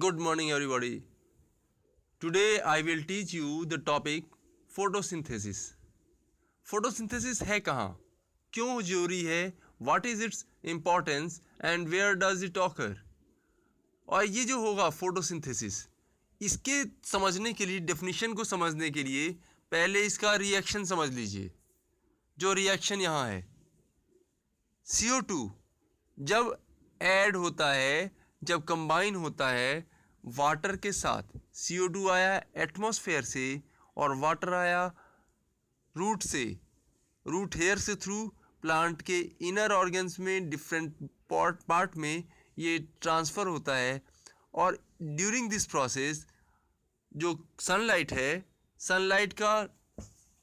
Good morning, everybody. Today I will teach you the topic photosynthesis. Photosynthesis है कहाँ, क्यों जरूरी है, what is its importance and where does it occur. और ये जो होगा फोटोसिंथेसिस, इसके समझने के लिए, डेफिनेशन को समझने के लिए पहले इसका रिएक्शन समझ लीजिए. जो रिएक्शन यहाँ है, CO2 जब ऐड होता है, जब कंबाइन होता है वाटर के साथ, CO2 आया एटमॉस्फेयर से और वाटर आया रूट से, रूट हेयर से थ्रू प्लांट के इनर ऑर्गन्स में डिफरेंट पार्ट में ये ट्रांसफ़र होता है. और ड्यूरिंग दिस प्रोसेस जो सनलाइट है, सनलाइट का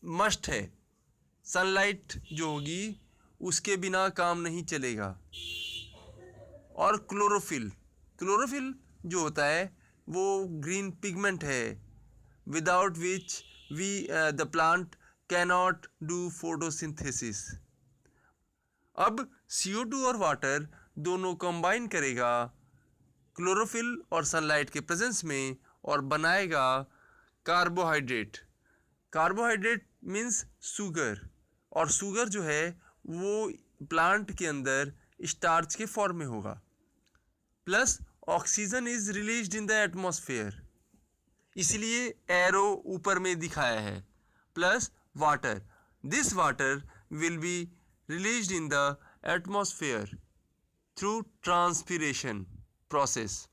मस्ट है. सनलाइट जो होगी उसके बिना काम नहीं चलेगा. और क्लोरोफिल जो होता है वो ग्रीन पिगमेंट है, without which the plant cannot do photosynthesis. अब CO2 और वाटर दोनों कंबाइन करेगा क्लोरोफिल और सनलाइट के प्रेजेंस में और बनाएगा कार्बोहाइड्रेट. कार्बोहाइड्रेट मीन्स शुगर, और शुगर जो है वो प्लांट के अंदर स्टार्च के फॉर्म में होगा. Plus oxygen is released in the atmosphere, इसलिए एरो ऊपर में दिखाया है. Plus water, this water will be released in the atmosphere through transpiration process.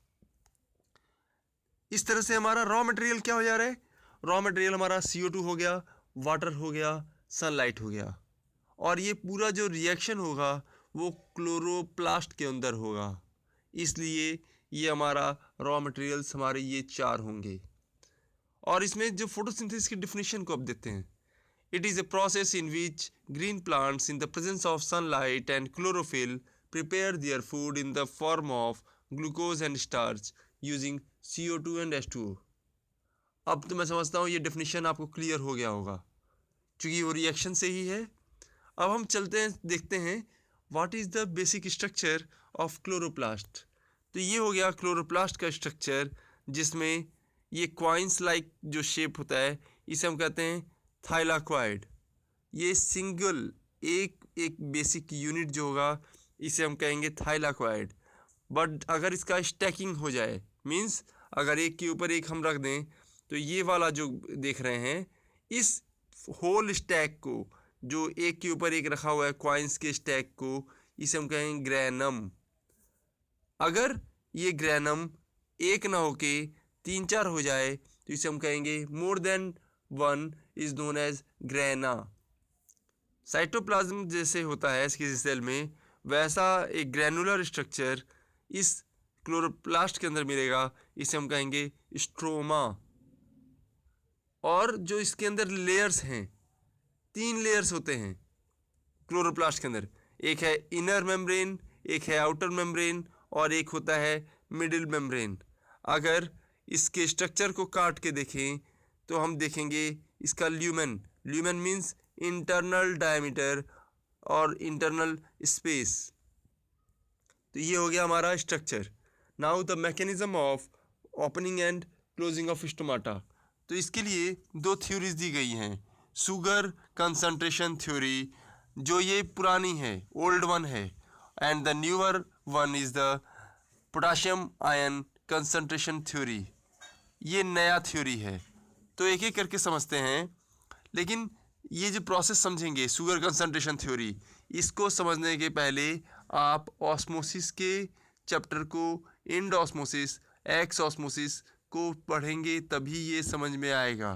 इस तरह से हमारा रॉ मटेरियल क्या हो जा रहा है. रॉ मटेरियल हमारा CO2 हो गया, वाटर हो गया, सनलाइट हो गया. और ये पूरा जो रिएक्शन होगा वो क्लोरोप्लास्ट के अंदर होगा, इसलिए ये हमारा रॉ मटेरियल्स हमारे ये चार होंगे. और इसमें जो फोटोसिंथेसिस की डेफिनेशन को अब देते हैं. It is a process in which green plants in the presence of sunlight and chlorophyll prepare their food in the form of glucose and starch using CO2 and H2O. अब तो मैं समझता हूँ ये डेफिनेशन आपको क्लियर हो गया होगा, क्योंकि वो रिएक्शन से ही है. अब हम चलते हैं, देखते हैं what is the basic structure of chloroplast. तो ये हो गया क्लोरोप्लास्ट का स्ट्रक्चर, जिसमें ये क्वाइंस लाइक जो शेप होता है इसे हम कहते हैं थाइलाक्वाइड. ये सिंगल एक बेसिक यूनिट जो होगा इसे हम कहेंगे थाइलाक्वाइड. बट अगर इसका स्टैकिंग हो जाए, मीन्स अगर एक के ऊपर एक हम रख दें, तो ये वाला जो देख रहे हैं, इस होल स्टैक को, जो एक के ऊपर एक रखा हुआ है क्वाइंस के स्टैक को, इसे हम कहेंगे ग्रैनम. अगर ये ग्रैनम एक ना होके 3-4 हो जाए तो इसे हम कहेंगे more than one, is known as grana. Cytoplasm जैसे होता है किसी सेल में, वैसा एक ग्रैनुलर स्ट्रक्चर इस क्लोरोप्लास्ट के अंदर मिलेगा, इसे हम कहेंगे स्ट्रोमा. और जो इसके अंदर लेयर्स हैं, 3 लेयर्स होते हैं क्लोरोप्लास्ट के अंदर. एक है इनर मेम्ब्रेन, एक है आउटर मेम्ब्रेन और एक होता है मिडिल मेम्ब्रेन. अगर इसके स्ट्रक्चर को काट के देखें तो हम देखेंगे इसका lumen. Lumen means internal diameter और इंटरनल स्पेस. तो ये हो गया हमारा structure. Now the mechanism of opening and closing of stomata. तो इसके लिए 2 थ्योरीज दी गई हैं. शुगर कंसंट्रेशन थ्योरी, जो ये पुरानी है, ओल्ड वन है, and the newer one is the potassium ion concentration theory. ये नया थ्योरी है. तो एक एक करके समझते हैं. लेकिन ये जो प्रोसेस समझेंगे, शुगर कंसंट्रेशन थ्योरी, इसको समझने के पहले आप ऑस्मोसिस के चैप्टर को, इंड ऑस्मोसिस, एक्स ऑस्मोसिस को पढ़ेंगे, तभी ये समझ में आएगा,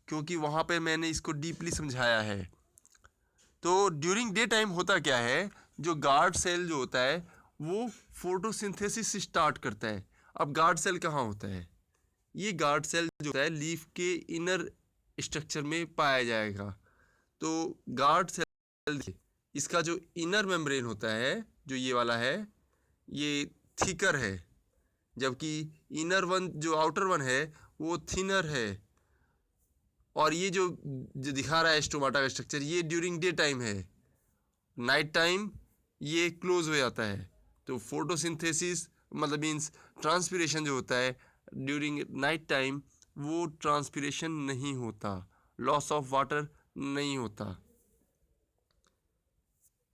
क्योंकि वहाँ पे मैंने इसको डीपली समझाया है. तो ड्यूरिंग डे टाइम होता क्या है, जो गार्ड सेल जो होता है वो फोटोसिंथेसिस स्टार्ट करता है. अब गार्ड सेल कहाँ होता है? ये गार्ड सेल जो होता है लीफ के इनर स्ट्रक्चर में पाया जाएगा. तो गार्ड सेल, इसका जो इनर मेम्ब्रेन होता है, जो ये वाला है, ये थिकर है, जबकि इनर वन, जो आउटर वन है, वो थिनर है. और ये जो दिखा रहा है स्टोमाटा का स्ट्रक्चर, ये ड्यूरिंग डे टाइम है. नाइट टाइम ये क्लोज हो जाता है. तो फोटोसिंथेसिस मतलब मीन्स ट्रांसपीरेशन जो होता है ड्यूरिंग नाइट टाइम, वो ट्रांसपीरेशन नहीं होता, लॉस ऑफ वाटर नहीं होता।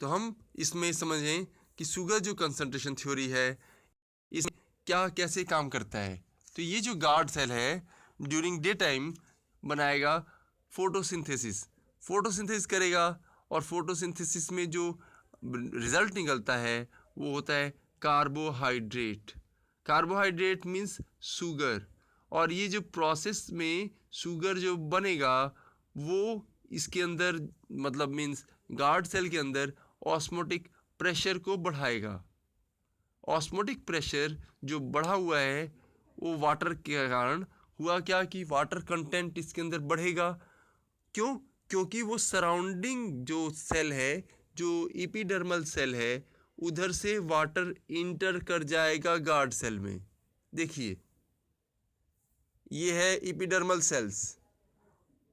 तो हम इसमें समझें कि शुगर जो कंसंट्रेशन थ्योरी है इसमें क्या कैसे काम करता है। तो ये जो गार्ड सेल है ड्यूरिंग डे टाइम बनाएगा फोटोसिंथेसिस, फोटोसिंथेसिस करेगा, और फोटोसिंथेसिस में जो रिजल्ट निकलता है वो होता है कार्बोहाइड्रेट। कार्बोहाइड्रेट मीन्स शुगर, और ये जो प्रोसेस में शुगर जो बनेगा वो इसके अंदर मतलब मीन्स गार्ड सेल के अंदर ऑस्मोटिक प्रेशर को बढ़ाएगा। ऑस्मोटिक प्रेशर जो बढ़ा हुआ है वो वाटर के कारण हुआ क्या कि वाटर कंटेंट इसके अंदर बढ़ेगा। क्यों? क्योंकि वो सराउंडिंग जो सेल है, जो एपिडर्मल सेल है, उधर से वाटर इंटर कर जाएगा गार्ड सेल में। देखिए ये है एपिडर्मल सेल्स,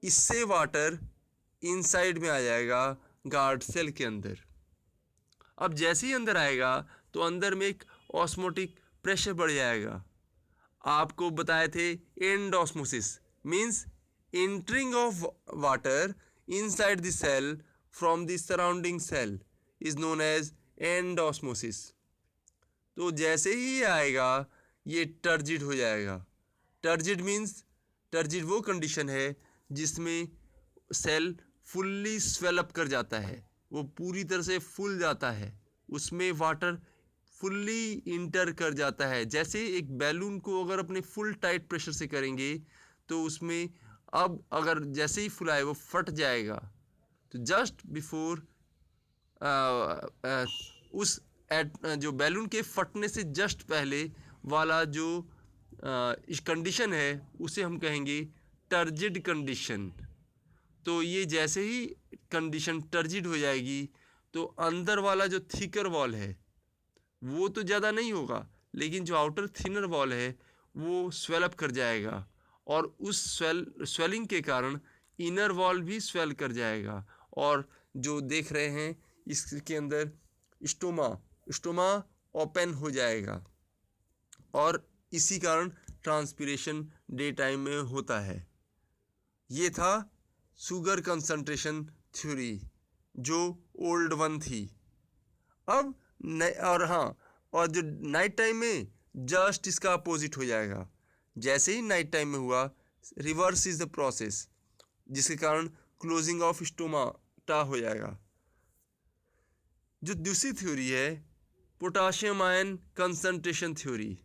इससे वाटर इनसाइड में आ जाएगा गार्ड सेल के अंदर। अब जैसे ही अंदर आएगा तो अंदर में एक ऑस्मोटिक प्रेशर बढ़ जाएगा। आपको बताए थे endosmosis means entering of water inside the cell from the surrounding cell is known as endosmosis. तो जैसे ही आएगा ये टर्जिड हो जाएगा। टर्जिड मीन्स, टर्जिड वो कंडीशन है जिसमें सेल फुल्ली स्वेलअप कर जाता है, वो पूरी तरह से फूल जाता है, उसमें वाटर फुल्ली इंटर कर जाता है। जैसे एक बैलून को अगर अपने फुल टाइट प्रेशर से करेंगे तो उसमें अब अगर जैसे ही फुलाए वो फट जाएगा। तो जस्ट बिफोर उस जो बैलून के फटने से जस्ट पहले वाला जो इस कंडीशन है उसे हम कहेंगे टर्जिड कंडीशन। तो ये जैसे ही कंडीशन टर्जिड हो जाएगी तो अंदर वाला जो थिकर वॉल है वो तो ज़्यादा नहीं होगा, लेकिन जो आउटर थिनर वॉल है वो स्वेलअप कर जाएगा, और उस स्वेलिंग के कारण इनर वॉल भी स्वेल कर जाएगा। और जो देख रहे हैं इसके अंदर स्टोमा ओपन हो जाएगा, और इसी कारण ट्रांसपीरेशन डे टाइम में होता है। ये था शुगर कंसंट्रेशन थ्योरी जो ओल्ड वन थी। अब और जो नाइट टाइम में जस्ट इसका अपोजिट हो जाएगा। जैसे ही नाइट टाइम में हुआ रिवर्स इज द प्रोसेस, जिसके कारण क्लोजिंग ऑफ स्टोमाटा हो जाएगा। जो दूसरी थ्योरी है पोटाशियम आयन कंसंट्रेशन थ्योरी,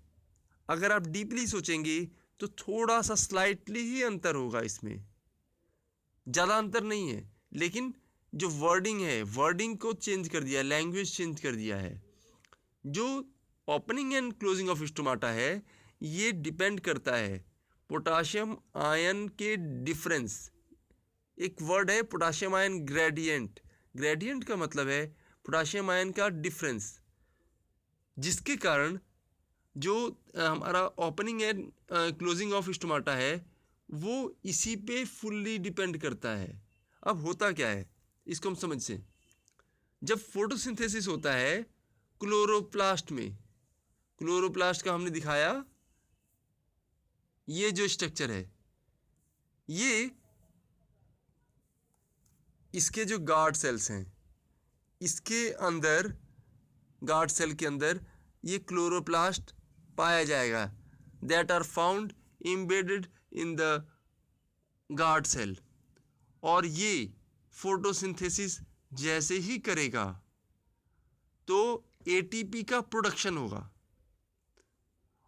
अगर आप डीपली सोचेंगे तो थोड़ा सा स्लाइटली ही अंतर होगा, इसमें ज़्यादा अंतर नहीं है, लेकिन जो वर्डिंग है वर्डिंग को चेंज कर दिया, लैंग्वेज चेंज कर दिया है। जो opening and closing of stomata है ये डिपेंड करता है पोटाशियम आयन के डिफरेंस। एक वर्ड है पोटाशियम आयन ग्रेडियंट, ग्रेडियंट का मतलब है पोटाशियम आयन का डिफरेंस, जिसके कारण जो हमारा opening and closing of stomata है वो इसी पे फुल्ली डिपेंड करता है। अब होता क्या है इसको हम समझ से। जब फोटोसिंथेसिस होता है क्लोरोप्लास्ट में, क्लोरोप्लास्ट का हमने दिखाया ये जो स्ट्रक्चर है, ये इसके जो गार्ड सेल्स हैं इसके अंदर, गार्ड सेल के अंदर ये क्लोरोप्लास्ट पाया जाएगा, that are found embedded in the guard cell. और ये फोटोसिंथेसिस जैसे ही करेगा तो एटीपी का प्रोडक्शन होगा,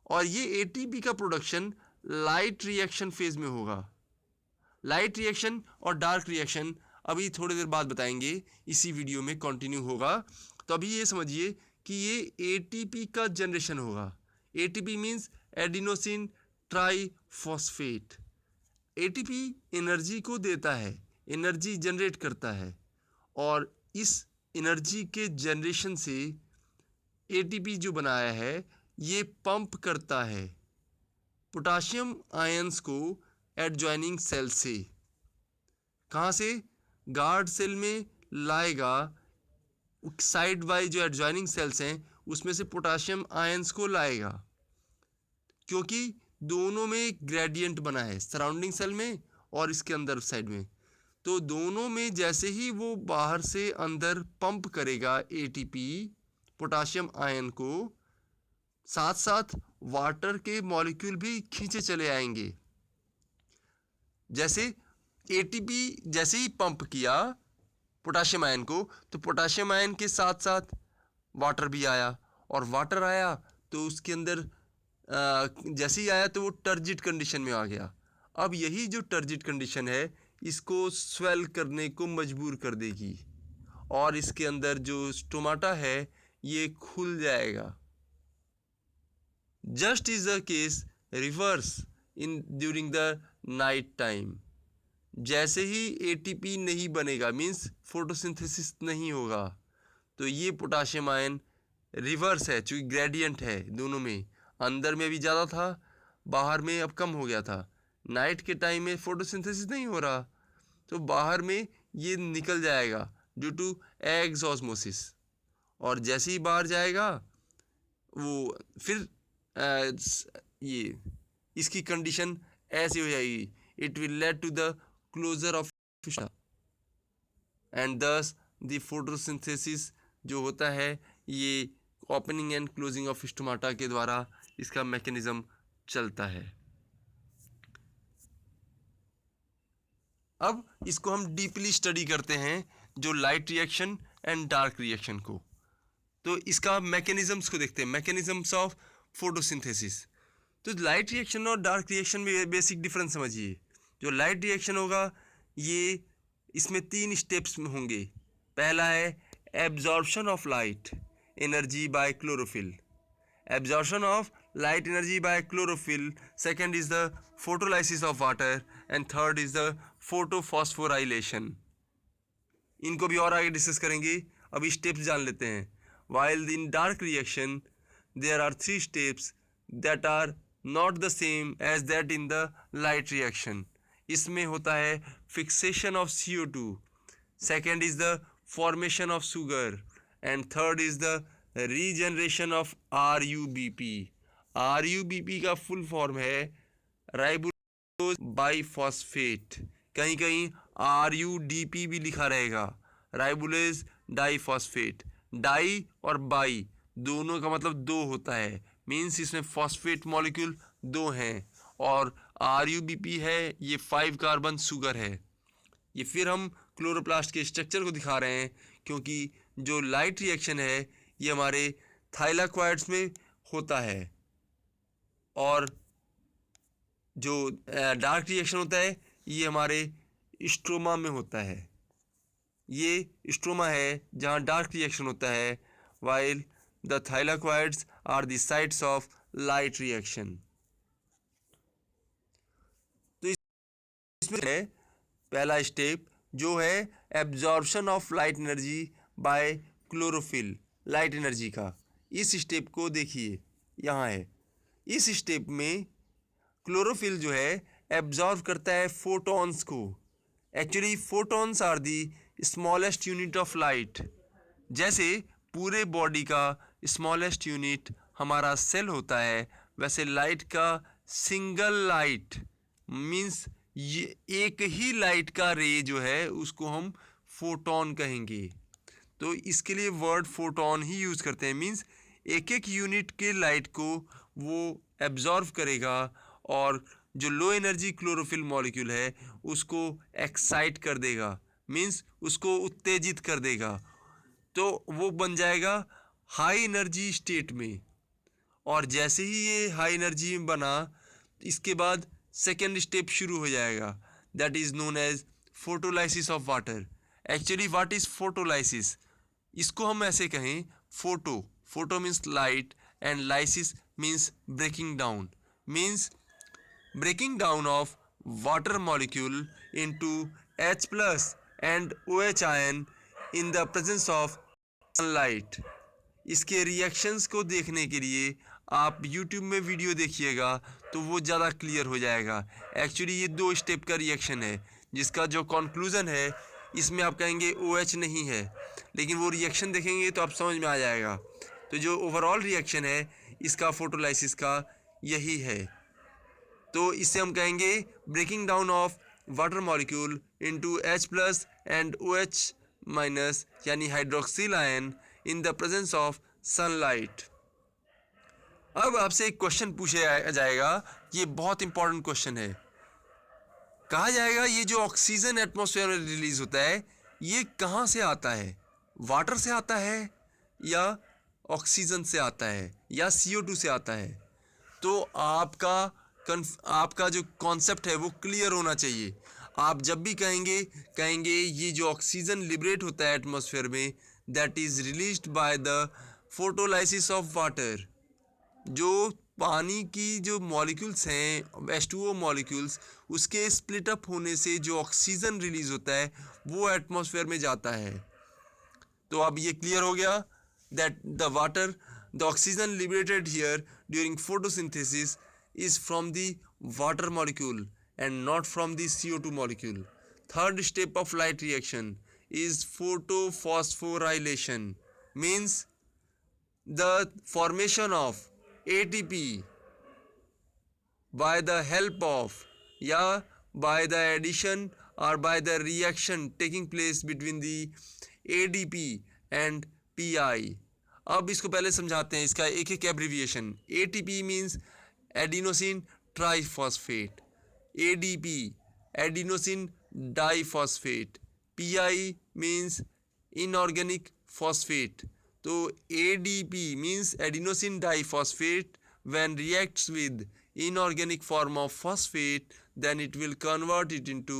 और ये एटीपी का प्रोडक्शन लाइट रिएक्शन फेज में होगा। लाइट रिएक्शन और डार्क रिएक्शन अभी थोड़ी देर बाद बताएंगे, इसी वीडियो में कंटिन्यू होगा। तो अभी ये समझिए कि ये एटीपी का जनरेशन होगा। ATP means adenosine triphosphate. ATP energy को देता है, एनर्जी जनरेट करता है, और इस एनर्जी के जनरेशन से एटीपी जो बनाया है ये पंप करता है पोटाशियम आयंस को एडजॉइनिंग सेल से। कहाँ से? गार्ड सेल में लाएगा, साइड बाय जो एडजॉइनिंग सेल्स हैं उसमें से पोटाशियम आयंस को लाएगा, क्योंकि दोनों में ग्रेडियंट बना है, सराउंडिंग सेल में और इसके अंदर साइड में। तो दोनों में जैसे ही वो बाहर से अंदर पंप करेगा एटीपी पोटाशियम आयन को, साथ साथ वाटर के मॉलिक्यूल भी खींचे चले आएंगे। जैसे एटीपी जैसे ही पंप किया पोटाशियम आयन को, तो पोटाशियम आयन के साथ साथ वाटर भी आया, और वाटर आया तो उसके अंदर जैसे ही आया तो वो टर्जिड कंडीशन में आ गया। अब यही जो टर्जिड कंडीशन है इसको स्वेल करने को मजबूर कर देगी, और इसके अंदर जो स्टोमाटा है ये खुल जाएगा। Just is the case reverse in during the night time. जैसे ही एटीपी नहीं बनेगा, मीन्स फोटोसिंथेसिस नहीं होगा, तो ये पोटाशियम आयन रिवर्स है, चूँकि ग्रेडियंट है दोनों में, अंदर में भी ज़्यादा था, बाहर में अब कम हो गया था। नाइट के टाइम में फोटोसिंथेसिस नहीं हो रहा, तो बाहर में ये निकल जाएगा ड्यू टू एक्सऑस्मोसिस, और जैसे ही बाहर जाएगा वो फिर ये इसकी कंडीशन ऐसी हो जाएगी, it will lead to the closure of and thus the photosynthesis जो होता है ये opening and closing of stomata के द्वारा इसका मैकेनिज्म चलता है। अब इसको हम डीपली स्टडी करते हैं, जो light reaction and dark reaction को। तो इसका मैकेनिज्म्स को देखते हैं, मैकेनिज्म्स ऑफ फोटोसिंथेसिस। तो लाइट रिएक्शन और डार्क रिएक्शन में बेसिक डिफरेंस समझिए। जो लाइट रिएक्शन होगा ये इसमें 3 स्टेप्स में होंगे। पहला है absorption of light energy by chlorophyll, absorption of light energy by chlorophyll. Second is the photolysis of water, and third is the photophosphorylation. इनको भी और आगे डिस्कस करेंगे, अभी स्टेप्स जान लेते हैं। While in dark reaction there are 3 steps that are not the same as that in the light reaction. इसमें होता है fixation of CO2, second is the formation of sugar, and third is the regeneration of RUBP। RUBP का full form है राइबोलोज biphosphate, कहीं कहीं RUDP भी लिखा रहेगा, राइबोलोज डाइफॉस्फेट। डाई और बाई दोनों का मतलब 2 होता है, मीन्स इसमें फॉस्फेट मॉलिक्यूल 2 हैं, और RUBP है ये 5 कार्बन शुगर है। ये फिर हम क्लोरोप्लास्ट के स्ट्रक्चर को दिखा रहे हैं, क्योंकि जो लाइट रिएक्शन है ये हमारे थाइलाक्वाइड्स में होता है, और जो डार्क रिएक्शन होता है ये हमारे स्ट्रोमा में होता है। ये स्ट्रोमा है जहाँ डार्क रिएक्शन होता है, while the thylakoids are the sites of light reaction. तो इसमें है पहला स्टेप जो है absorption of light energy by chlorophyll, light energy का। इस स्टेप को देखिए, यहाँ है। इस स्टेप में क्लोरोफिल जो है एब्जॉर्व करता है फोटॉन्स को। Actually photons are the smallest unit of light. जैसे पूरे बॉडी का स्मॉलेस्ट यूनिट हमारा सेल होता है, वैसे लाइट का सिंगल लाइट मीन्स ये एक ही लाइट का रे जो है उसको हम फोटॉन कहेंगे। तो इसके लिए वर्ड फोटॉन ही यूज़ करते हैं, मीन्स एक एक यूनिट के लाइट को वो एब्जॉर्व करेगा, और जो लो एनर्जी क्लोरोफिल मॉलिक्यूल है उसको एक्साइट कर देगा, मीन्स उसको उत्तेजित कर देगा, तो वो बन जाएगा हाई एनर्जी स्टेट में। और जैसे ही ये हाई एनर्जी में बना, इसके बाद सेकेंड स्टेप शुरू हो जाएगा, that is known as photolysis of water. Actually what is photolysis? इसको हम ऐसे कहें, photo means light and lysis means breaking down, means breaking down of water molecule into H plus and OH ion in the presence of sunlight. इसके reactions को देखने के लिए आप YouTube में वीडियो देखिएगा तो वो ज़्यादा क्लियर हो जाएगा। एक्चुअली ये 2 स्टेप का रिएक्शन है, जिसका जो कंक्लूज़न है इसमें आप कहेंगे OH नहीं है, लेकिन वो रिएक्शन देखेंगे तो आप समझ में आ जाएगा। तो जो ओवरऑल रिएक्शन है इसका फोटोलाइसिस का यही है। तो इससे हम कहेंगे breaking down of water molecule into H+ and OH- यानी hydroxyl ion in the presence of sunlight. अब आपसे एक क्वेश्चन पूछा जाएगा, ये बहुत इंपॉर्टेंट क्वेश्चन है। कहा जाएगा ये जो ऑक्सीजन एटमॉस्फेयर में रिलीज होता है ये कहाँ से आता है, वाटर से आता है या ऑक्सीजन से आता है या CO2 से आता है। तो आपका जो कॉन्सेप्ट है वो क्लियर होना चाहिए। आप जब भी कहेंगे ये जो ऑक्सीजन लिबरेट होता है एटमॉस्फेयर में, that is released by the photolysis of water. जो पानी की जो मॉलिक्यूल्स हैं H2O मॉलिक्यूल्स, उसके स्प्लिट अप होने से जो ऑक्सीजन रिलीज होता है वो एटमॉस्फेयर में जाता है। तो अब ये क्लियर हो गया that the oxygen liberated here during photosynthesis is from the water molecule and not from the CO2 molecule. Third step of light reaction is photophosphorylation, means the formation of ATP by the help of या by the addition or by the reaction taking place between the ADP and PI. अब इसको पहले समझाते हैं, इसका एक एक abbreviation. ATP means adenosine triphosphate, ADP adenosine diphosphate, PI means inorganic phosphate. तो ADP means adenosine diphosphate when reacts with inorganic form of phosphate, then it will convert it into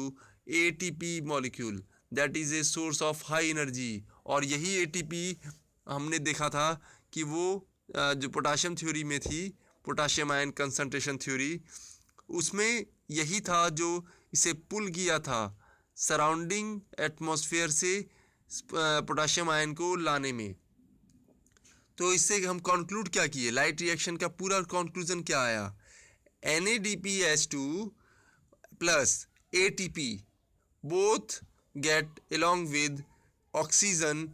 ATP molecule, that is a source of high energy। और यही ATP हमने देखा था कि वो जो potassium theory में थी, पोटाशियम आयन कंसंट्रेशन थ्योरी, उसमें यही था जो इसे पुल किया था सराउंडिंग एटमॉस्फेयर से पोटाशियम आयन को लाने में। तो इससे हम कंक्लूड क्या किए, लाइट रिएक्शन का पूरा कंक्लूजन क्या आया, NADPH2 plus ATP both get along with oxygen,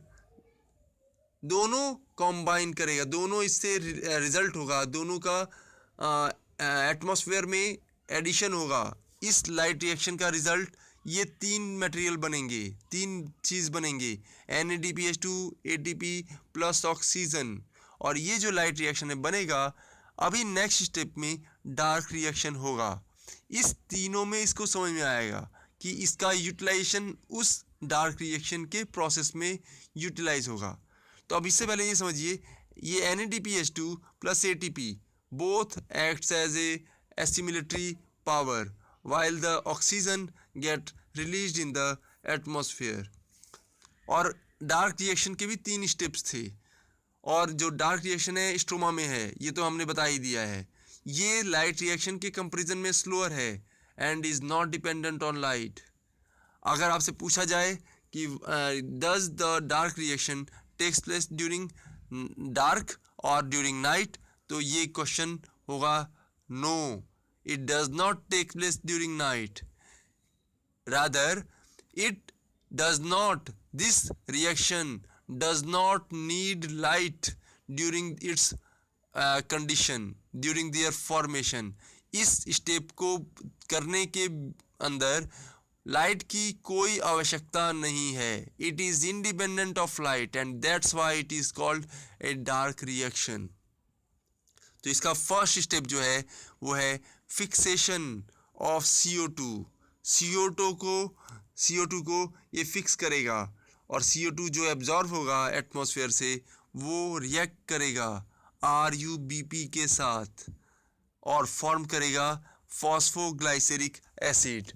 दोनों कॉम्बाइन करेगा, दोनों इससे रिजल्ट होगा, दोनों का एटमॉस्फेयर में एडिशन होगा। इस लाइट रिएक्शन का रिजल्ट ये तीन मटेरियल बनेंगे, तीन चीज़ बनेंगे, NADPH2 ATP प्लस ऑक्सीजन। और ये जो लाइट रिएक्शन है बनेगा, अभी नेक्स्ट स्टेप में डार्क रिएक्शन होगा। इस तीनों में इसको समझ में आएगा कि इसका यूटिलाइजेशन उस डार्क रिएक्शन के प्रोसेस में यूटिलाइज होगा। तो अब इससे पहले ये समझिए, ये NADPH2 plus ATP both acts as a assimilatory power while the oxygen get released in the atmosphere। और डार्क रिएक्शन के भी तीन स्टेप्स थे, और जो डार्क रिएक्शन है स्ट्रोमा में है, ये तो हमने बता ही दिया है। ये लाइट रिएक्शन के कंपैरिजन में स्लोअर है and is not dependent on light. अगर आपसे पूछा जाए कि does the dark reaction takes place during dark और ड्यूरिंग नाइट, तो ये क्वेश्चन होगा no, it does not take place during night, rather this reaction does not need light during its condition, during their formation। इस step को करने के अंदर light की कोई आवश्यकता नहीं है, it is independent of light and that's why it is called a dark reaction. तो इसका फर्स्ट स्टेप जो है वो है फिक्सेशन ऑफ CO2। CO2 को ये फिक्स करेगा, और CO2 जो एब्जॉर्ब होगा एटमॉस्फेयर से वो रिएक्ट करेगा RuBP के साथ और फॉर्म करेगा phosphoglyceric acid.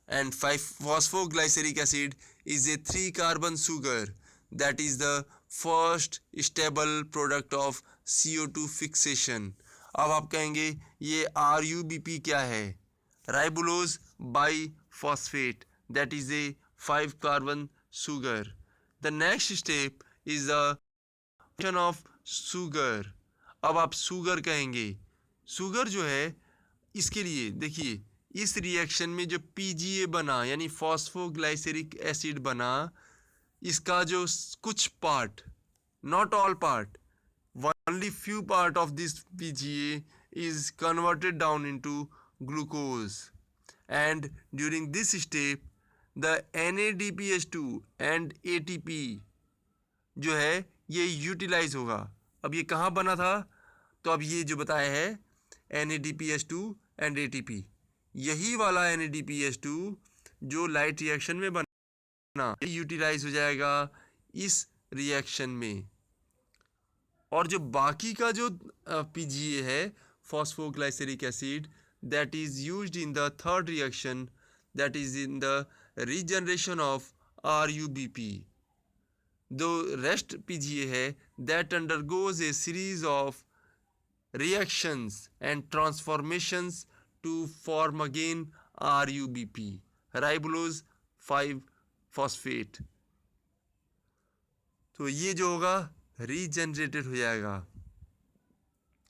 And phosphoglyceric acid is a 3 carbon sugar that is the first stable product of CO2 fixation। अब आप कहेंगे ये RuBP क्या है, राइबोलोज biphosphate, that is a 5 carbon sugar। The next step is the formation of sugar। अब आप sugar कहेंगे, sugar जो है इसके लिए देखिए, इस रिएक्शन में जो PGA बना यानी फॉस्फोग्लाइसेरिक एसिड बना, इसका जो कुछ part, not all part, only few part of this PGA is converted down into glucose, and during this step the NADPH2 and ATP जो है ये यूटिलाइज होगा। अब ये कहाँ बना था, तो अब ये जो बताया है NADPH2 एंड ATP, यही वाला NADPH2 जो लाइट रिएक्शन में बना यूटिलाइज हो जाएगा इस रिएक्शन में। और जो बाकी का जो PGA है phosphoglyceric acid, that is used in the third reaction, that is in the regeneration of RUBP। The rest PGA है that undergoes a series of reactions and transformations to form again RUBP, ribulose 5 phosphate। तो ये जो होगा regenerated हो जाएगा,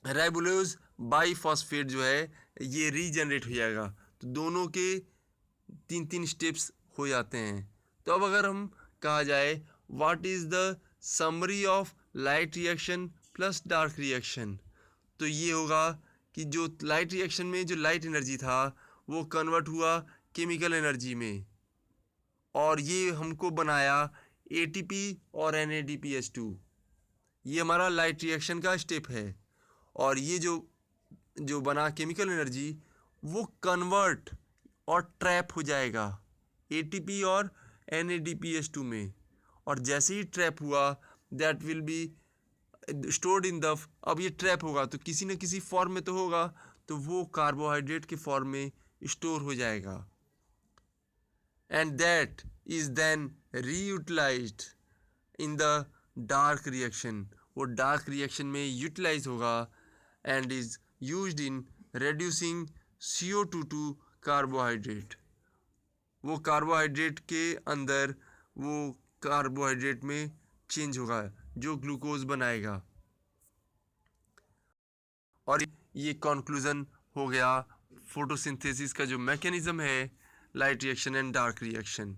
ribulose biphosphate जो है ये रीजनरेट हो जाएगा। तो दोनों के 3 स्टेप्स हो जाते हैं। तो अब अगर हम कहा जाए what is the summary of light reaction plus dark reaction, तो ये होगा कि जो लाइट रिएक्शन में जो लाइट एनर्जी था वो कन्वर्ट हुआ केमिकल एनर्जी में, और ये हमको बनाया ATP और NADPH2। ये हमारा लाइट रिएक्शन का स्टेप है। और ये जो बना केमिकल एनर्जी वो कन्वर्ट और ट्रैप हो जाएगा ATP और NADPH2 में, और जैसे ही ट्रैप हुआ that will be stored in the, अब ये ट्रैप होगा तो किसी न किसी फॉर्म में तो होगा, तो वो कार्बोहाइड्रेट के फॉर्म में स्टोर हो जाएगा, and that is then reutilized in the dark reaction. वो डार्क रिएक्शन में यूटिलाइज होगा and is used in reducing CO2 to carbohydrate. वो कार्बोहाइड्रेट के अंदर वो कार्बोहाइड्रेट में चेंज होगा जो ग्लूकोज बनाएगा। और ये कंक्लूजन हो गया फोटोसिंथेसिस का जो मैकेनिज्म है light reaction and dark reaction.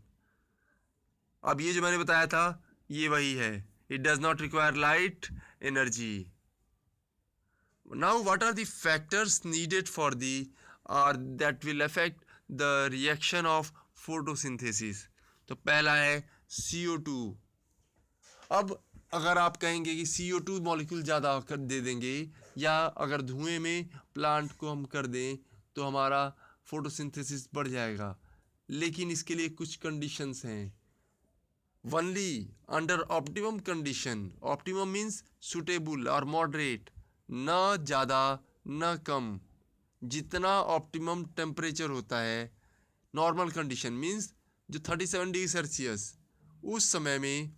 अब ये जो मैंने बताया था ये वही है, it does not require light energy. Now what are the factors needed for the are that will affect the reaction of photosynthesis. तो पहला है CO2। अब अगर आप कहेंगे कि CO2 मॉलिक्यूल ज़्यादा कर दे देंगे, या अगर धुएं में प्लांट को हम कर दें तो हमारा फोटोसिंथेसिस बढ़ जाएगा, लेकिन इसके लिए कुछ कंडीशंस हैं। Only under optimum condition, optimum means suitable और मॉडरेट, न ज़्यादा न कम, जितना ऑप्टिमम टेम्परेचर होता है नॉर्मल कंडीशन मीन्स जो 37 डिग्री सेल्सियस उस समय में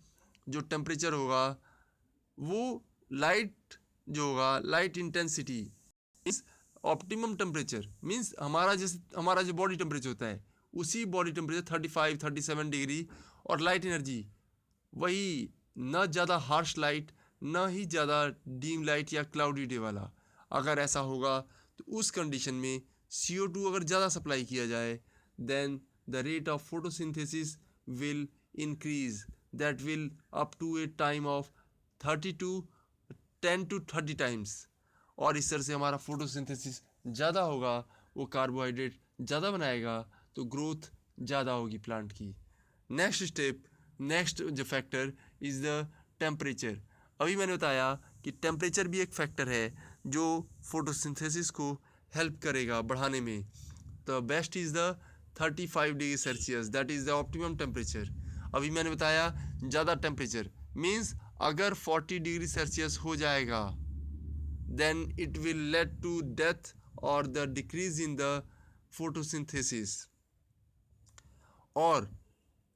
जो टेम्परेचर होगा वो लाइट जो होगा light intensity means optimum temperature means हमारा जो बॉडी टेम्परेचर होता है उसी बॉडी टेम्परेचर 35-37 डिग्री, और लाइट एनर्जी वही, न ज़्यादा हार्श लाइट न ही ज़्यादा डीम लाइट या क्लाउडी डे वाला। अगर ऐसा होगा तो उस कंडीशन में CO2 अगर ज़्यादा सप्लाई किया जाए then the rate of photosynthesis will increase, that will up to a time of 10 to 30 times। और इस तरह से हमारा फोटोसिंथेसिस ज़्यादा होगा, वो कार्बोहाइड्रेट ज़्यादा बनाएगा तो ग्रोथ ज़्यादा होगी प्लांट की। नेक्स्ट जो फैक्टर इज़ द टेम्परेचर। अभी मैंने बताया कि टेम्परेचर भी एक फैक्टर है जो फोटोसिंथेसिस को हेल्प करेगा बढ़ाने में। तो best is the 35 degree Celsius, that is the optimum temperature. अभी मैंने बताया ज़्यादा टेम्परेचर मीन्स अगर 40 डिग्री सेल्सियस हो जाएगा then it will lead to death और the decrease in the photosynthesis. और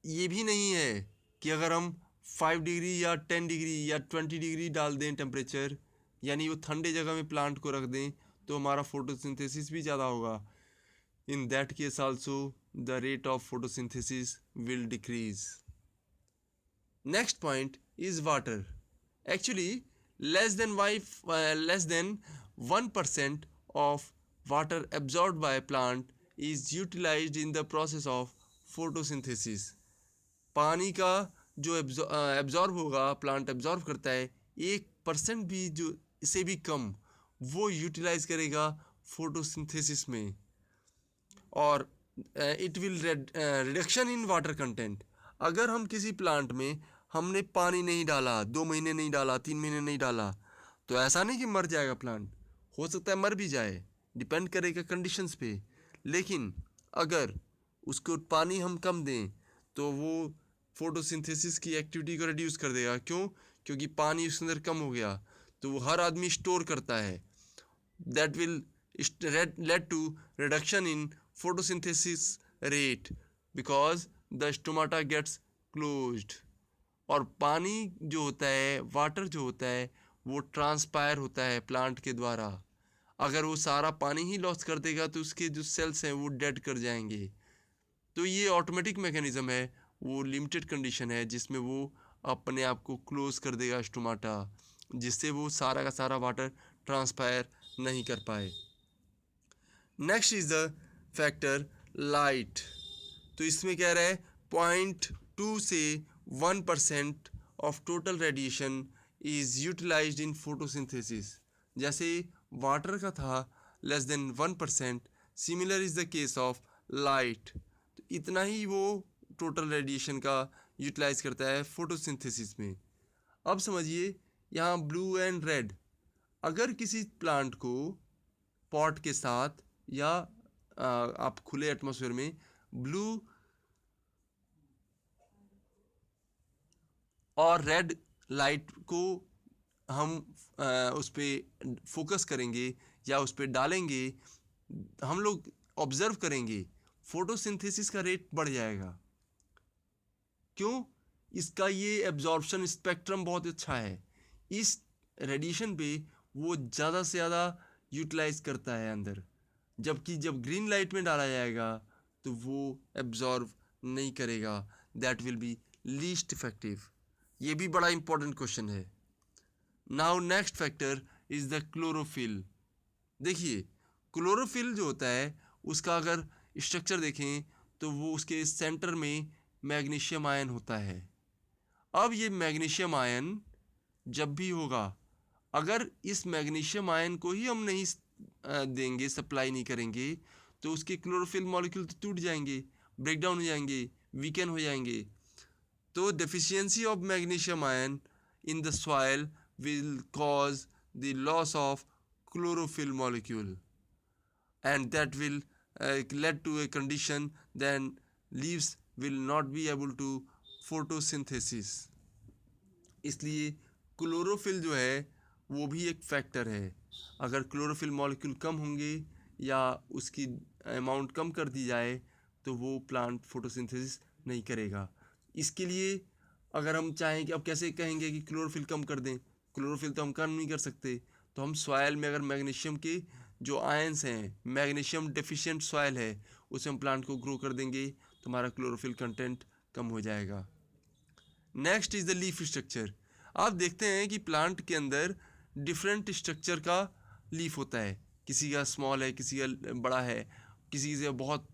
ये भी नहीं है कि अगर हम 5 डिग्री या 10 डिग्री या 20 डिग्री डाल दें टेम्परेचर, यानी वो ठंडे जगह में प्लांट को रख दें तो हमारा फोटोसिंथेसिस भी ज़्यादा होगा। In that case also the rate of photosynthesis will decrease. Next point is water. Actually less than 1% of water absorbed by a plant is utilized in the process of photosynthesis। पानी का जो absorb होगा plant absorb करता है 1% भी जो से भी कम वो यूटिलाइज करेगा फोटोसिंथेसिस में। और it will reduction in water content. अगर हम किसी प्लांट में हमने पानी नहीं डाला, 2 महीने नहीं डाला, 3 महीने नहीं डाला, तो ऐसा नहीं कि मर जाएगा प्लांट, हो सकता है मर भी जाए, डिपेंड करेगा कंडीशंस पे। लेकिन अगर उसको पानी हम कम दें तो वो फोटोसिंथेसिस की एक्टिविटी को रिड्यूस कर देगा। क्यों? क्योंकि पानी उसके अंदर कम हो गया, तो वो हर आदमी स्टोर करता है। that will lead to reduction in photosynthesis rate because the stomata gets closed। और पानी जो होता है, वाटर जो होता है, वो ट्रांसपायर होता है प्लांट के द्वारा। अगर वो सारा पानी ही लॉस कर देगा तो उसके जो सेल्स हैं वो डेड कर जाएंगे। तो ये ऑटोमेटिक मैकेनिज्म है, वो लिमिटेड कंडीशन है जिसमें वो अपने आप को क्लोज कर देगा स्टोमाटा, जिससे वो सारा का सारा वाटर ट्रांसपायर नहीं कर पाए। Next is the factor light. तो इसमें कह रहा है 0.2 से 1% of total radiation is utilised in photosynthesis. जैसे वाटर का था less than 1%, similar is the case of light. तो इतना ही वो टोटल रेडिएशन का यूटिलाइज करता है फोटोसिंथेसिस में। अब समझिए यहाँ ब्लू एंड रेड, अगर किसी प्लांट को पॉट के साथ या आप खुले एटमॉस्फेयर में ब्लू और रेड लाइट को हम उस पर फोकस करेंगे या उस पर डालेंगे, हम लोग ऑब्जर्व करेंगे, फोटोसिंथेसिस का रेट बढ़ जाएगा। क्यों? इसका ये एब्जॉर्प्शन स्पेक्ट्रम बहुत अच्छा है, इस रेडिएशन पे वो ज़्यादा से ज़्यादा यूटिलाइज करता है अंदर। जबकि जब ग्रीन लाइट में डाला जाएगा तो वो एब्जॉर्व नहीं करेगा, that will be least effective. ये भी बड़ा इंपॉर्टेंट क्वेश्चन है। Now next factor is the chlorophyll. देखिए क्लोरोफिल जो होता है उसका अगर स्ट्रक्चर देखें तो वो उसके सेंटर में मैग्नीशियम आयन होता है। अब ये मैग्नीशियम आयन जब भी होगा, अगर इस मैग्नीशियम आयन को ही हम नहीं देंगे, सप्लाई नहीं करेंगे, तो उसके क्लोरोफिल मॉलिक्यूल तो टूट जाएंगे, ब्रेक डाउन हो जाएंगे, वीकन हो जाएंगे। तो deficiency of magnesium ion in the soil will cause the loss of chlorophyll molecule, and that will lead to a condition then leaves will not be able to photosynthesis। इसलिए chlorophyll जो है वो भी एक factor है। अगर chlorophyll molecule कम होंगे या उसकी अमाउंट कम कर दी जाए तो वो प्लांट फोटोसिंथेसिस नहीं करेगा। इसके लिए अगर हम चाहें कि अब कैसे कहेंगे कि क्लोरोफिल कम कर दें, क्लोरोफिल तो हम कम नहीं कर सकते। तो हम सॉयल में अगर मैग्नीशियम के जो आयंस हैं, मैग्नीशियम डेफिशिएंट सॉयल है, उसे हम प्लांट को ग्रो कर देंगे तो हमारा क्लोरोफिल कंटेंट कम हो जाएगा। Next is the leaf structure. आप देखते हैं कि प्लांट के अंदर डिफरेंट स्ट्रक्चर का लीफ होता है, किसी का स्मॉल है, किसी का बड़ा है, किसी से बहुत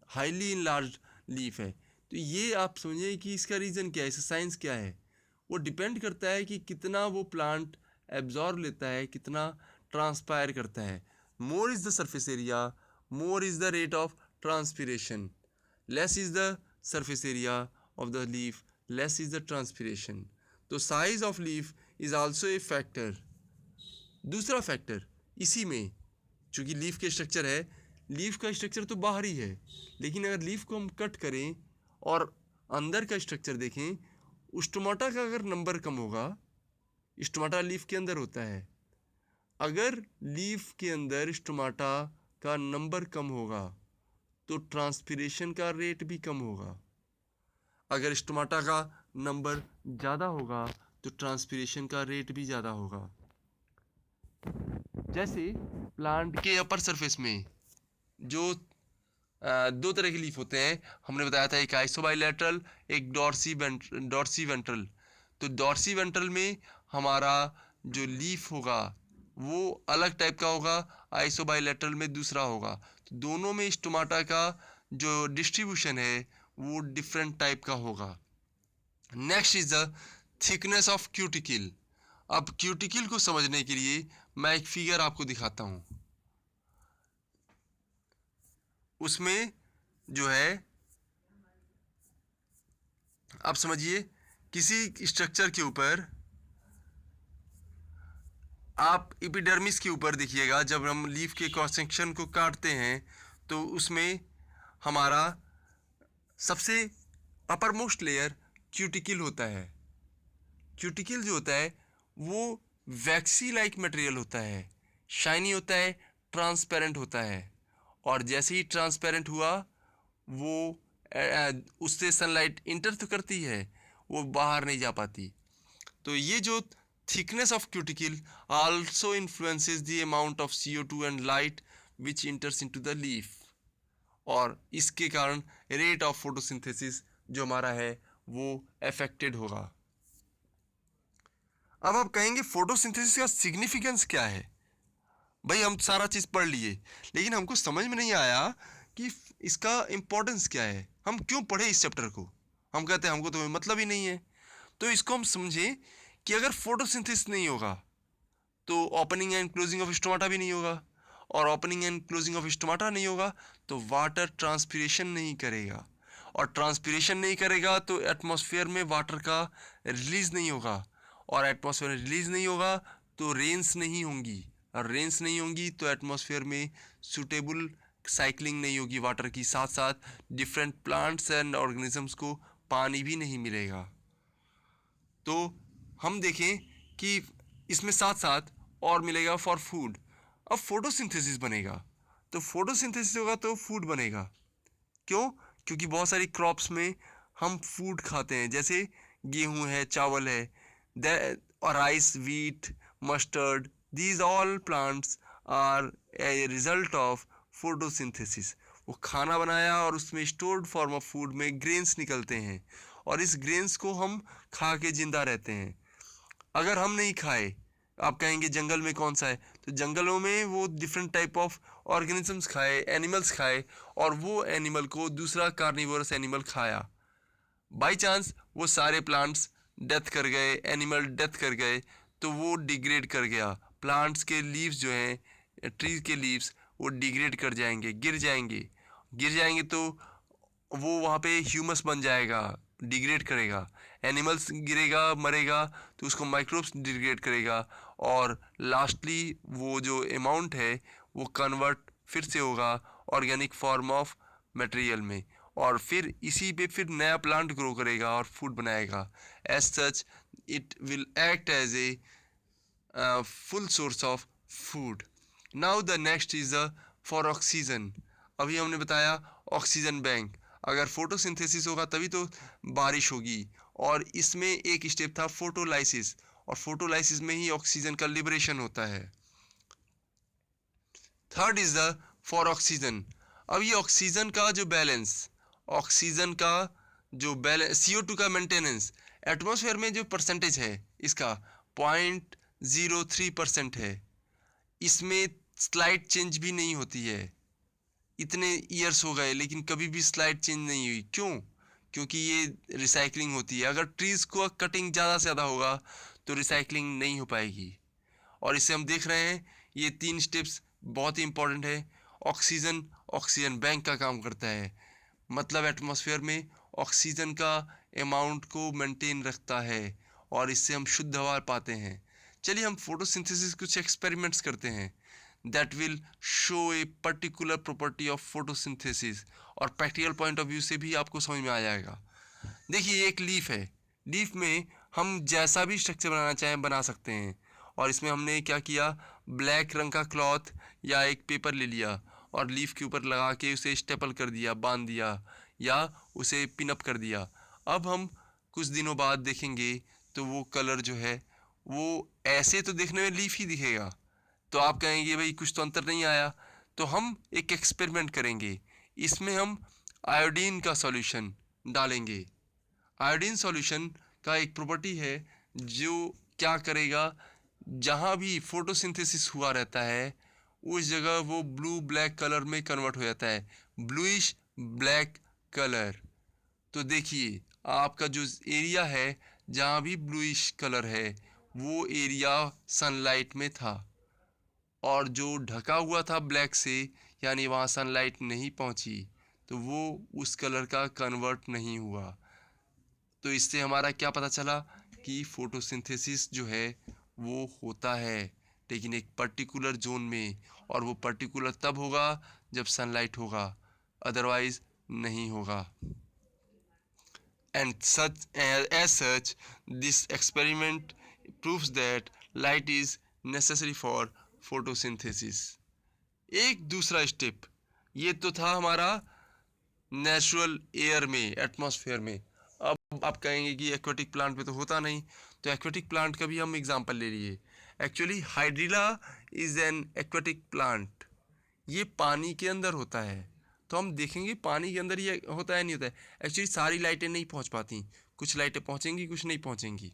हाईली इनलार्ज लीफ है। तो ये आप समझिए कि इसका रीज़न क्या है, इसका साइंस क्या है। वो डिपेंड करता है कि कितना वो प्लांट एब्जॉर्ब लेता है, कितना ट्रांसपायर करता है। More is the surface area, more is the rate of transpiration, less is the surface area of the leaf, less is the transpiration. तो size of leaf is also a factor. दूसरा factor इसी में, चूँकि leaf के structure है, leaf का structure तो बाहर ही है, लेकिन अगर लीफ को हम कट करें और अंदर का स्ट्रक्चर देखें, स्टोमाटा का अगर नंबर कम होगा, स्टोमाटा लीफ के अंदर होता है, अगर लीफ के अंदर स्टोमाटा का नंबर कम होगा तो ट्रांसपिरेशन का रेट भी कम होगा। अगर स्टोमाटा का नंबर ज़्यादा होगा तो ट्रांसपिरेशन का रेट भी ज़्यादा होगा। जैसे प्लांट के अपर सरफेस में जो दो तरह के लीफ होते हैं, हमने बताया था, एक आइसोबाइलेटरल, एक डॉर्सी वेंट्रल। तो डॉर्सी वेंट्रल में हमारा जो लीफ होगा वो अलग टाइप का होगा, आइसोबाइलेटरल में दूसरा होगा। तो दोनों में स्टोमाटा का जो डिस्ट्रीब्यूशन है वो डिफरेंट टाइप का होगा। Next is the thickness of cuticle. अब क्यूटिकल को समझने के लिए मैं एक फिगर आपको दिखाता हूँ। उसमें जो है, आप समझिए, किसी स्ट्रक्चर के ऊपर, आप एपिडर्मिस के ऊपर देखिएगा, जब हम लीफ के क्रॉस सेक्शन को काटते हैं तो उसमें हमारा सबसे अपर मोस्ट लेयर क्यूटिकल होता है। क्यूटिकल जो होता है वो वैक्सी लाइक मटेरियल होता है, शाइनी होता है, ट्रांसपेरेंट होता है, और जैसे ही ट्रांसपेरेंट हुआ वो उससे सनलाइट इंटर तो करती है, वो बाहर नहीं जा पाती। तो ये जो thickness of cuticle also influences the amount of CO2 and light which इंटर्स into the leaf, और इसके कारण रेट ऑफ फोटोसिंथेसिस जो हमारा है वो अफेक्टेड होगा। अब आप कहेंगे फोटोसिंथेसिस का सिग्निफिकेंस क्या है? भाई हम सारा चीज़ पढ़ लिए, लेकिन हमको समझ में नहीं आया कि इसका इम्पोर्टेंस क्या है, हम क्यों पढ़े इस चैप्टर को। हम कहते हैं हमको तो मतलब ही नहीं है। तो इसको हम समझें कि अगर फोटोसिंथेसिस नहीं होगा तो opening and closing of stomata भी नहीं होगा, और opening and closing of stomata नहीं होगा तो वाटर ट्रांसपीरेशन नहीं करेगा, और ट्रांसपीरेशन नहीं करेगा तो एटमॉस्फेयर में वाटर का रिलीज नहीं होगा, और एटमॉस्फेयर में रिलीज नहीं होगा तो रेंस नहीं होंगी, और रेंस नहीं होंगी तो एटमॉस्फेयर में सूटेबल साइकिलिंग नहीं होगी वाटर की, साथ साथ डिफरेंट प्लांट्स एंड ऑर्गेनिजम्स को पानी भी नहीं मिलेगा। तो हम देखें कि इसमें साथ साथ और मिलेगा फॉर फूड। अब फोटोसिंथेसिस बनेगा तो फोटोसिंथेसिस होगा तो फूड बनेगा। क्यों? क्योंकि बहुत सारी क्रॉप्स में हम फूड खाते हैं, जैसे गेहूं है, चावल है, और rice, wheat, mustard, these all plants are a result of photosynthesis. वो खाना बनाया और उसमें स्टोर्ड फॉर्म ऑफ फूड में ग्रेन्स निकलते हैं, और इस ग्रेन्स को हम खा के जिंदा रहते हैं। अगर हम नहीं खाए, आप कहेंगे जंगल में कौन सा है, तो जंगलों में वो डिफरेंट टाइप ऑफ ऑर्गेनिजम्स खाए, एनिमल्स खाए, और वो एनिमल को दूसरा कार्निवोरस एनिमल खाया। बाय चांस वो सारे प्लांट्स डेथ कर गए, एनिमल डेथ कर गए, तो वो डिग्रेड कर गया। प्लांट्स के लीव्स जो हैं, ट्रीज के लीव्स, वो डिग्रेड कर जाएंगे, गिर जाएंगे। गिर जाएंगे तो वो वहाँ पे ह्यूमस बन जाएगा, डिग्रेड करेगा। एनिमल्स गिरेगा, मरेगा, तो उसको माइक्रोब्स डिग्रेड करेगा, और लास्टली वो जो अमाउंट है वो कन्वर्ट फिर से होगा ऑर्गेनिक फॉर्म ऑफ मटेरियल में, और फिर इसी पे फिर नया प्लांट ग्रो करेगा और फूड बनाएगा। As such it will act as a full source of food. Now the next is the for oxygen. अभी हमने बताया ऑक्सीजन बैंक, अगर फोटोसिंथेसिस होगा तभी तो बारिश होगी, और इसमें एक स्टेप था फोटोलाइसिस, और फोटोलाइसिस में ही ऑक्सीजन का लिबरेशन होता है। Third is the for oxygen. अब ये ऑक्सीजन का जो बैलेंस, ऑक्सीजन का जो बैलेंस, CO2 का मेंटेनेंस, एटमॉस्फेयर में जो परसेंटेज है इसका 0.03% है। इसमें स्लाइड चेंज भी नहीं होती है। इतने ईयर्स हो गए लेकिन कभी भी स्लाइड चेंज नहीं हुई। क्यों? क्योंकि ये रिसाइकलिंग होती है। अगर ट्रीज़ को कटिंग ज़्यादा से ज़्यादा होगा तो रिसाइकलिंग नहीं हो पाएगी, और इससे हम देख रहे हैं ये 3 स्टेप्स बहुत ही इंपॉर्टेंट है। ऑक्सीजन, ऑक्सीजन बैंक का काम करता है, मतलब एटमॉस्फेयर में ऑक्सीजन का अमाउंट को मेंटेन रखता है, और इससे हम शुद्ध हवा पाते हैं। चलिए हम फोटोसिंथेसिस कुछ एक्सपेरिमेंट्स करते हैं that will show a particular property of photosynthesis, और प्रैक्टिकल पॉइंट ऑफ व्यू से भी आपको समझ में आ जाएगा। देखिए एक लीफ है, लीफ में हम जैसा भी स्ट्रक्चर बनाना चाहें बना सकते हैं, और इसमें हमने क्या किया, ब्लैक रंग का क्लॉथ या एक पेपर ले लिया और लीफ के ऊपर लगा के उसे स्टेपल कर दिया, बांध दिया, या उसे पिनअप कर दिया। अब हम कुछ दिनों बाद देखेंगे तो वो कलर जो है वो ऐसे तो देखने में लीफ ही दिखेगा, तो आप कहेंगे भाई कुछ तो अंतर नहीं आया। तो हम एक एक्सपेरिमेंट करेंगे, इसमें हम आयोडीन का सॉल्यूशन डालेंगे। आयोडीन सॉल्यूशन का एक प्रॉपर्टी है जो क्या करेगा, जहाँ भी फोटोसिंथेसिस हुआ रहता है उस जगह वो ब्लू ब्लैक कलर में कन्वर्ट हो जाता है, ब्लूइश ब्लैक कलर। तो देखिए आपका जो एरिया है जहाँ भी ब्लूइश कलर है वो एरिया सनलाइट में था, और जो ढका हुआ था ब्लैक से, यानी वहाँ सनलाइट नहीं पहुँची, तो वो उस कलर का कन्वर्ट नहीं हुआ। तो इससे हमारा क्या पता चला कि फोटोसिंथेसिस जो है वो होता है, लेकिन एक पर्टिकुलर जोन में, और वो पर्टिकुलर तब होगा जब सनलाइट होगा, अदरवाइज नहीं होगा। And as such, this experiment proves that light is necessary for photosynthesis. एक दूसरा स्टेप, ये तो था हमारा नेचुरल एयर में, एटमॉस्फेयर में। अब आप कहेंगे कि एक्वेटिक प्लांट में तो होता नहीं, तो एक्वेटिक प्लांट का भी हम एग्जांपल ले लिए। Actually hydrilla is an aquatic plant, ये पानी के अंदर होता है। तो हम देखेंगे पानी के अंदर ये होता है नहीं होता है। एक्चुअली सारी लाइटें नहीं पहुंच पाती, कुछ लाइटें पहुंचेंगी, कुछ नहीं पहुंचेंगी।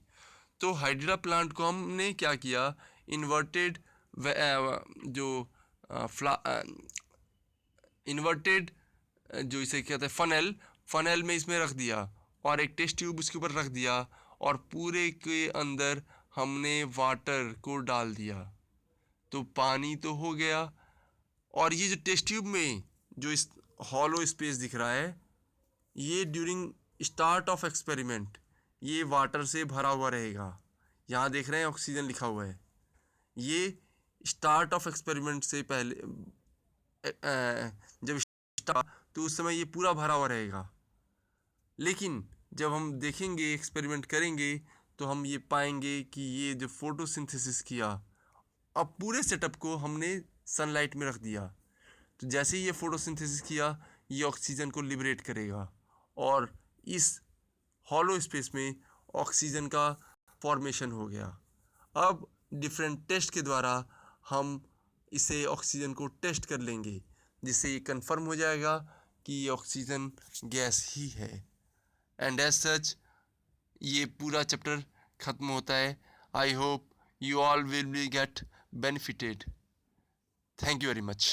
तो हाइड्रिला प्लांट को हमने क्या किया, इन्वर्टेड जो इन्वर्टेड जो इसे कहते हैं फनल में इसमें रख दिया, और एक टेस्ट ट्यूब उसके ऊपर रख दिया, और पूरे के अंदर हमने वाटर को डाल दिया, तो पानी तो हो गया। और ये जो टेस्ट ट्यूब में जो इस हॉलो स्पेस दिख रहा है, ये ड्यूरिंग स्टार्ट ऑफ एक्सपेरिमेंट ये वाटर से भरा हुआ रहेगा। यहाँ देख रहे हैं ऑक्सीजन लिखा हुआ है, ये स्टार्ट ऑफ एक्सपेरिमेंट से पहले जब स्टार्ट, तो उस समय ये पूरा भरा हुआ रहेगा। लेकिन जब हम देखेंगे, एक्सपेरिमेंट करेंगे, तो हम ये पाएंगे कि ये जो फोटोसिंथेसिस किया, अब पूरे सेटअप को हमने सनलाइट में रख दिया, तो जैसे ही ये फोटोसिंथेसिस किया, ये ऑक्सीजन को लिबरेट करेगा, और इस हॉलो स्पेस में ऑक्सीजन का फॉर्मेशन हो गया। अब डिफरेंट टेस्ट के द्वारा हम इसे ऑक्सीजन को टेस्ट कर लेंगे, जिससे ये कंफर्म हो जाएगा कि ये ऑक्सीजन गैस ही है। एंड एज सच ये पूरा चैप्टर ख़त्म होता है। I hope you all will be get benefited. Thank you very much.